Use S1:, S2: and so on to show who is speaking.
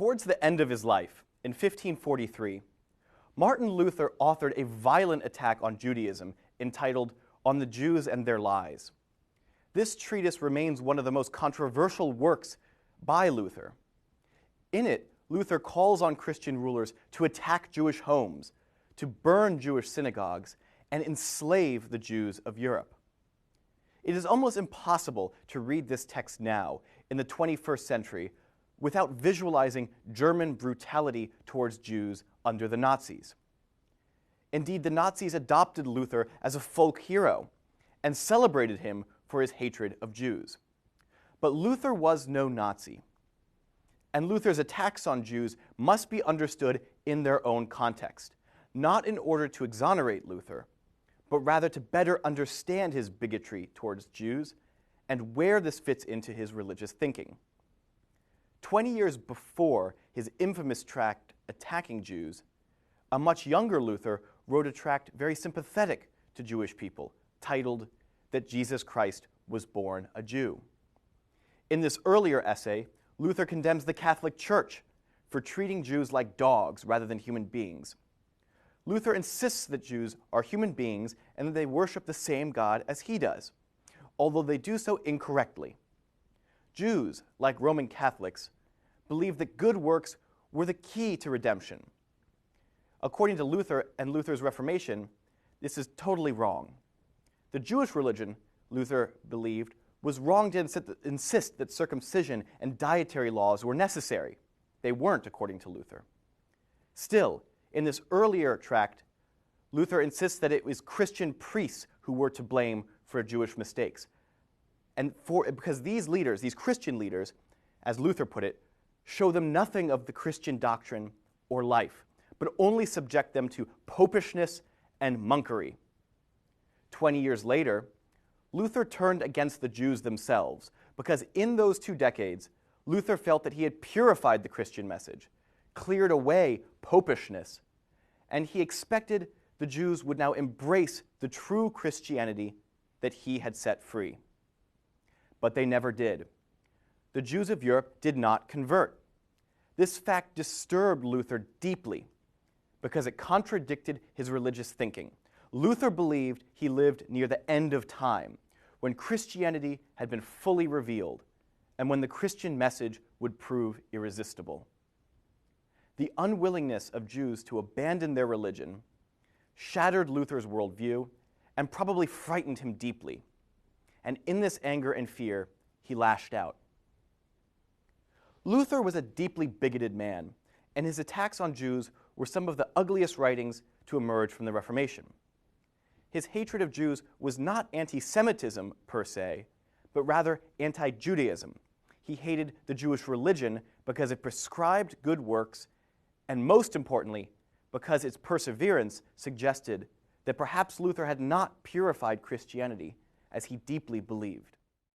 S1: Towards the end of his life, in 1543, Martin Luther authored a violent attack on Judaism entitled On the Jews and Their Lies. This treatise remains one of the most controversial works by Luther. In it, Luther calls on Christian rulers to attack Jewish homes, to burn Jewish synagogues, and enslave the Jews of Europe. It is almost impossible to read this text now, in the 21st century, without visualizing German brutality towards Jews under the Nazis. Indeed, the Nazis adopted Luther as a folk hero and celebrated him for his hatred of Jews. But Luther was no Nazi, and Luther's attacks on Jews must be understood in their own context, not in order to exonerate Luther, but rather to better understand his bigotry towards Jews and where this fits into his religious thinking. 20 years before his infamous tract attacking Jews, a much younger Luther wrote a tract very sympathetic to Jewish people, titled That Jesus Christ Was Born a Jew. In this earlier essay, Luther condemns the Catholic Church for treating Jews like dogs rather than human beings. Luther insists that Jews are human beings and that they worship the same God as he does, although they do so incorrectly. Jews, like Roman Catholics, believed that good works were the key to redemption. According to Luther and Luther's Reformation, this is totally wrong. The Jewish religion, Luther believed, was wrong to insist that circumcision and dietary laws were necessary. They weren't, according to Luther. Still, in this earlier tract, Luther insists that it was Christian priests who were to blame for Jewish mistakes. And because these leaders, these Christian leaders, as Luther put it, show them nothing of the Christian doctrine or life, but only subject them to popishness and monkery. 20 years later, Luther turned against the Jews themselves, because in those 2 decades, Luther felt that he had purified the Christian message, cleared away popishness, and he expected the Jews would now embrace the true Christianity that he had set free. But they never did. The Jews of Europe did not convert. This fact disturbed Luther deeply because it contradicted his religious thinking. Luther believed he lived near the end of time, when Christianity had been fully revealed and when the Christian message would prove irresistible. The unwillingness of Jews to abandon their religion shattered Luther's worldview and probably frightened him deeply. And in this anger and fear, he lashed out. Luther was a deeply bigoted man, and his attacks on Jews were some of the ugliest writings to emerge from the Reformation. His hatred of Jews was not anti-Semitism per se, but rather anti-Judaism. He hated the Jewish religion because it prescribed good works, and most importantly, because its perseverance suggested that perhaps Luther had not purified Christianity as he deeply believed.